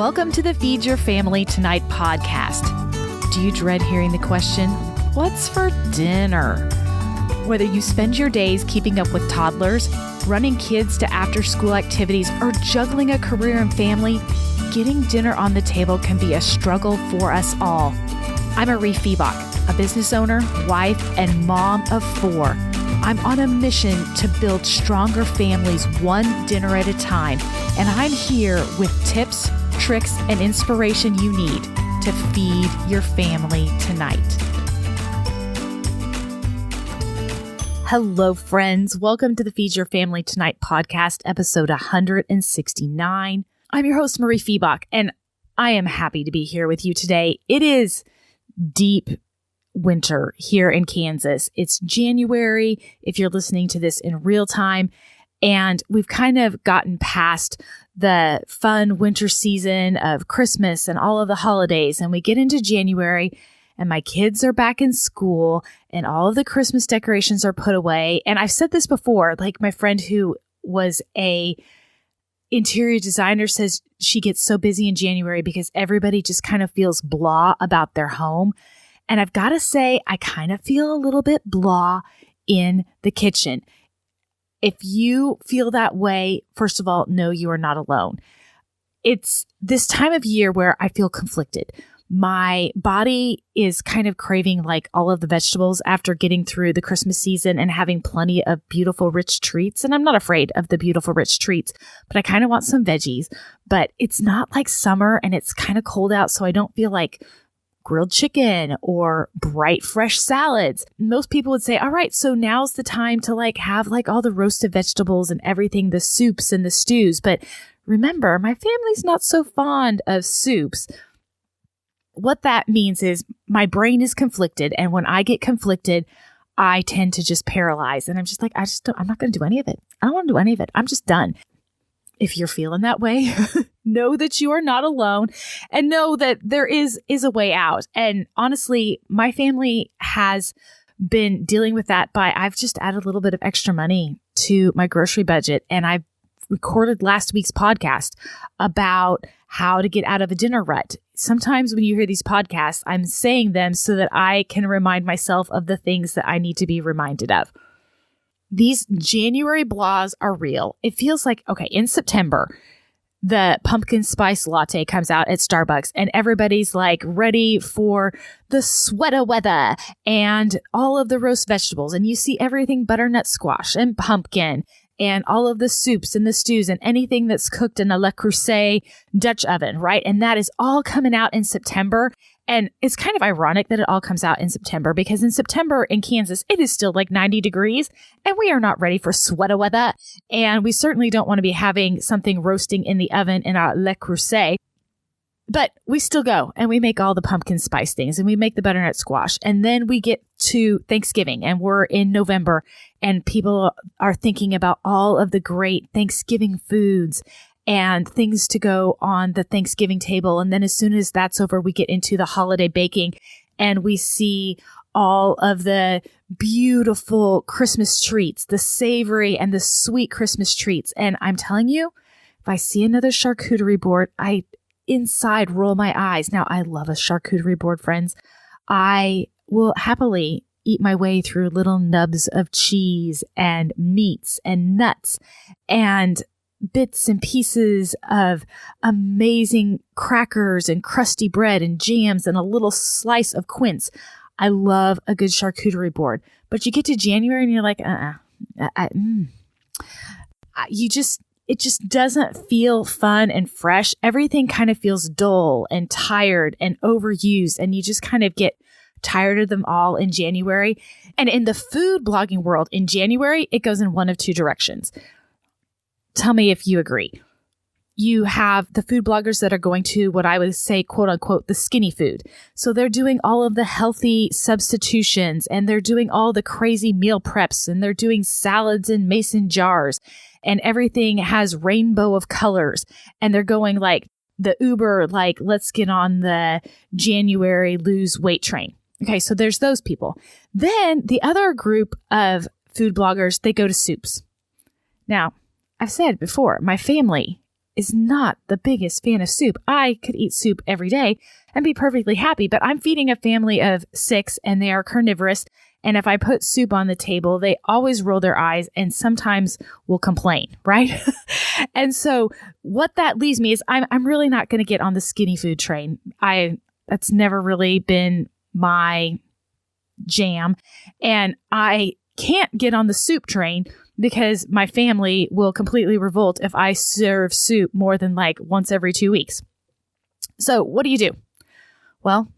Welcome to the Feed Your Family Tonight podcast. Do you dread hearing the question, what's for dinner? Whether you spend your days keeping up with toddlers, running kids to after-school activities, or juggling a career and family, getting dinner on the table can be a struggle for us all. I'm Mariefiebach, a business owner, wife, and mom of 4. I'm on a mission to build stronger families one dinner at a time, and I'm here with tips, tricks, and inspiration you need to feed your family tonight. Hello, friends. Welcome to the Feed Your Family Tonight podcast, episode 169. I'm your host, Mariefiebach, and I am happy to be here with you today. It is deep winter here in Kansas. It's January, if you're listening to this in real time, and we've kind of gotten past the fun winter season of Christmas and all of the holidays, and we get into January, and my kids are back in school, and all of the Christmas decorations are put away. And I've said this before, like my friend who was a interior designer says she gets so busy in January because everybody just kind of feels blah about their home. And I've got to say, I kind of feel a little bit blah in the kitchen. If you feel that way, first of all, no, you are not alone. It's this time of year where I feel conflicted. My body is kind of craving like all of the vegetables after getting through the Christmas season and having plenty of beautiful, rich treats. And I'm not afraid of the beautiful, rich treats, but I kind of want some veggies. But it's not like summer and it's kind of cold out, so I don't feel like grilled chicken or bright, fresh salads. Most people would say, all right, so now's the time to have all the roasted vegetables and everything, the soups and the stews. But remember, my family's not so fond of soups. What that means is my brain is conflicted. And when I get conflicted, I tend to just paralyze. And I'm just like, I'm not going to do any of it. I don't want to do any of it. I'm just done. If you're feeling that way, know that you are not alone and know that there is a way out. And honestly, my family has been dealing with that I've just added a little bit of extra money to my grocery budget. And I've recorded last week's podcast about how to get out of a dinner rut. Sometimes when you hear these podcasts, I'm saying them so that I can remind myself of the things that I need to be reminded of. These January blahs are real. It feels like, okay, in September, the pumpkin spice latte comes out at Starbucks and everybody's ready for the sweatah weathah and all of the roast vegetables. And you see everything butternut squash and pumpkin and all of the soups and the stews and anything that's cooked in a Le Creuset Dutch oven, right? And that is all coming out in September. And it's kind of ironic that it all comes out in September because in September in Kansas, it is still 90 degrees and we are not ready for sweatah weather. And we certainly don't want to be having something roasting in the oven in our Le Creuset. But we still go and we make all the pumpkin spice things and we make the butternut squash. And then we get to Thanksgiving and we're in November and people are thinking about all of the great Thanksgiving foods and things to go on the Thanksgiving table. And then as soon as that's over, we get into the holiday baking and we see all of the beautiful Christmas treats, the savory and the sweet Christmas treats. And I'm telling you, if I see another charcuterie board, I inside roll my eyes. Now, I love a charcuterie board, friends. I will happily eat my way through little nubs of cheese and meats and nuts and bits and pieces of amazing crackers and crusty bread and jams and a little slice of quince. I love a good charcuterie board. But you get to January and you're like, it just doesn't feel fun and fresh. Everything kind of feels dull and tired and overused. And you just kind of get tired of them all in January. And in the food blogging world in January, it goes in one of two directions. Tell me if you agree. You have the food bloggers that are going to what I would say, quote unquote, the skinny food. So they're doing all of the healthy substitutions and they're doing all the crazy meal preps and they're doing salads in mason jars and everything has rainbow of colors. And they're going the Uber, let's get on the January lose weight train. Okay, so there's those people. Then the other group of food bloggers, they go to soups. Now, I've said before, my family is not the biggest fan of soup. I could eat soup every day and be perfectly happy, but I'm feeding a family of 6 and they are carnivorous. And if I put soup on the table, they always roll their eyes and sometimes will complain, right? And so what that leaves me is I'm really not going to get on the skinny food train. That's never really been my jam. And I can't get on the soup train because my family will completely revolt if I serve soup more than like once every 2 weeks. So what do? Well,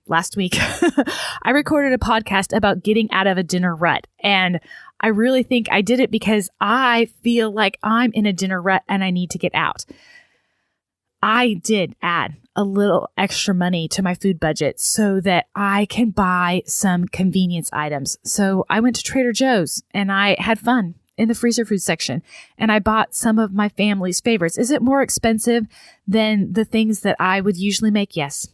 last week, I recorded a podcast about getting out of a dinner rut. And I really think I did it because I feel like I'm in a dinner rut and I need to get out. I did add a little extra money to my food budget so that I can buy some convenience items. So I went to Trader Joe's and I had fun in the freezer food section and I bought some of my family's favorites. Is it more expensive than the things that I would usually make? Yes.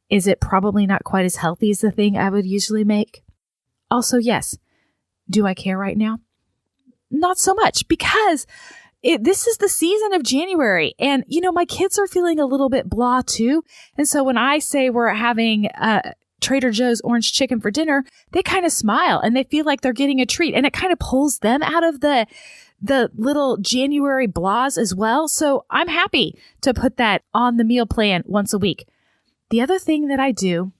Is it probably not quite as healthy as the thing I would usually make? Also, yes. Do I care right now? Not so much, because this is the season of January and, my kids are feeling a little bit blah too. And so when I say we're having Trader Joe's orange chicken for dinner, they kind of smile and they feel like they're getting a treat, and it kind of pulls them out of the little January blahs as well. So I'm happy to put that on the meal plan once a week. The other thing that I do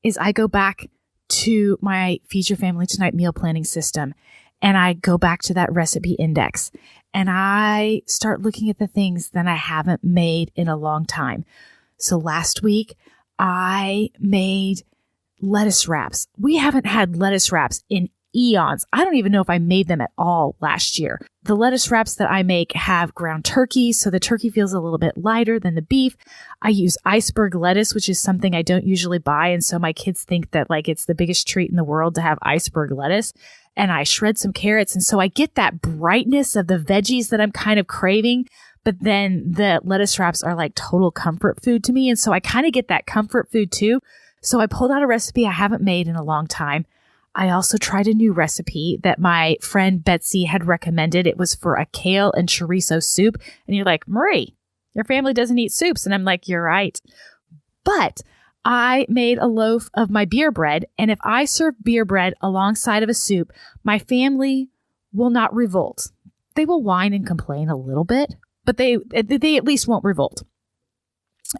is I go back to my Feed Your Family Tonight meal planning system and I go back to that recipe index and I start looking at the things that I haven't made in a long time. So last week I made lettuce wraps. We haven't had lettuce wraps in eons. I don't even know if I made them at all last year. The lettuce wraps that I make have ground turkey, so the turkey feels a little bit lighter than the beef. I use iceberg lettuce, which is something I don't usually buy, and so my kids think that like it's the biggest treat in the world to have iceberg lettuce. And I shred some carrots, and so I get that brightness of the veggies that I'm kind of craving, but then the lettuce wraps are like total comfort food to me, and so I kind of get that comfort food too. So I pulled out a recipe I haven't made in a long time. I also tried a new recipe that my friend Betsy had recommended. It was for a kale and chorizo soup. And you're like, Marie, your family doesn't eat soups. And I'm like, you're right. But I made a loaf of my beer bread. And if I serve beer bread alongside of a soup, my family will not revolt. They will whine and complain a little bit, but they at least won't revolt.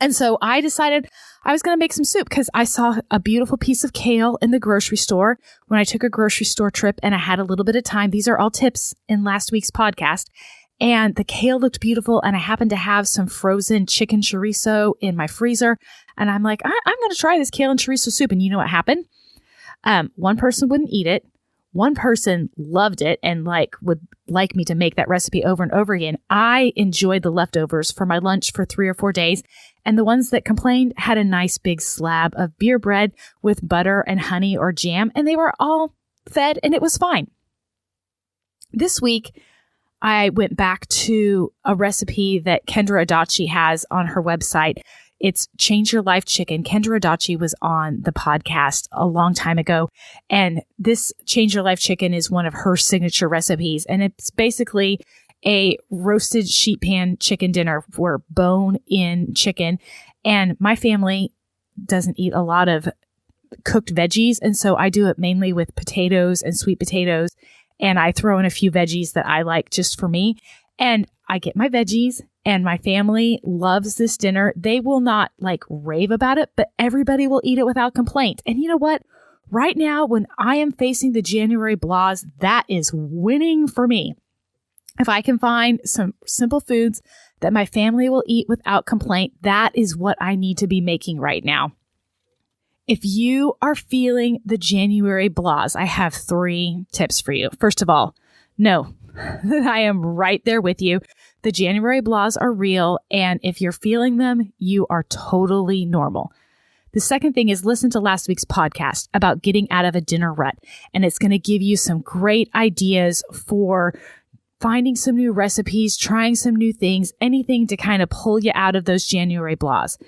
And so I decided I was going to make some soup because I saw a beautiful piece of kale in the grocery store when I took a grocery store trip and I had a little bit of time. These are all tips in last week's podcast. And the kale looked beautiful. And I happened to have some frozen chicken chorizo in my freezer. And I'm like, I'm going to try this kale and chorizo soup. And you know what happened? One person wouldn't eat it. One person loved it and would like me to make that recipe over and over again. I enjoyed the leftovers for my lunch for 3 or 4 days. And the ones that complained had a nice big slab of beer bread with butter and honey or jam. And they were all fed and it was fine. This week, I went back to a recipe that Kendra Adachi has on her website. It's Change Your Life Chicken. Kendra Adachi was on the podcast a long time ago. And this Change Your Life Chicken is one of her signature recipes. And it's basically a roasted sheet pan chicken dinner for bone-in chicken. And my family doesn't eat a lot of cooked veggies. And so I do it mainly with potatoes and sweet potatoes. And I throw in a few veggies that I like just for me. And I get my veggies and my family loves this dinner. They will not rave about it, but everybody will eat it without complaint. And you know what? Right now, when I am facing the January blahs, that is winning for me. If I can find some simple foods that my family will eat without complaint, that is what I need to be making right now. If you are feeling the January blahs, I have 3 tips for you. First of all, know that I am right there with you. The January blahs are real, and if you're feeling them, you are totally normal. The second thing is listen to last week's podcast about getting out of a dinner rut, and it's going to give you some great ideas for finding some new recipes, trying some new things, anything to kind of pull you out of those January blahs.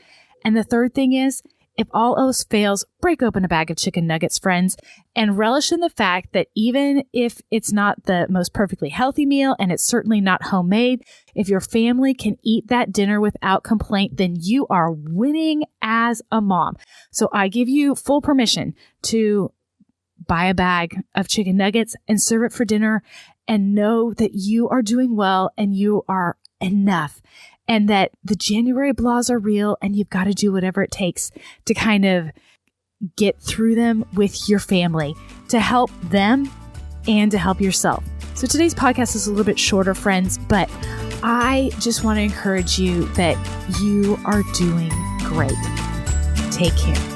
And the third thing is if all else fails, break open a bag of chicken nuggets, friends, and relish in the fact that even if it's not the most perfectly healthy meal and it's certainly not homemade, if your family can eat that dinner without complaint, then you are winning as a mom. So I give you full permission to buy a bag of chicken nuggets and serve it for dinner and know that you are doing well and you are enough. And that the January blahs are real and you've got to do whatever it takes to kind of get through them with your family to help them and to help yourself. So today's podcast is a little bit shorter, friends, but I just want to encourage you that you are doing great. Take care.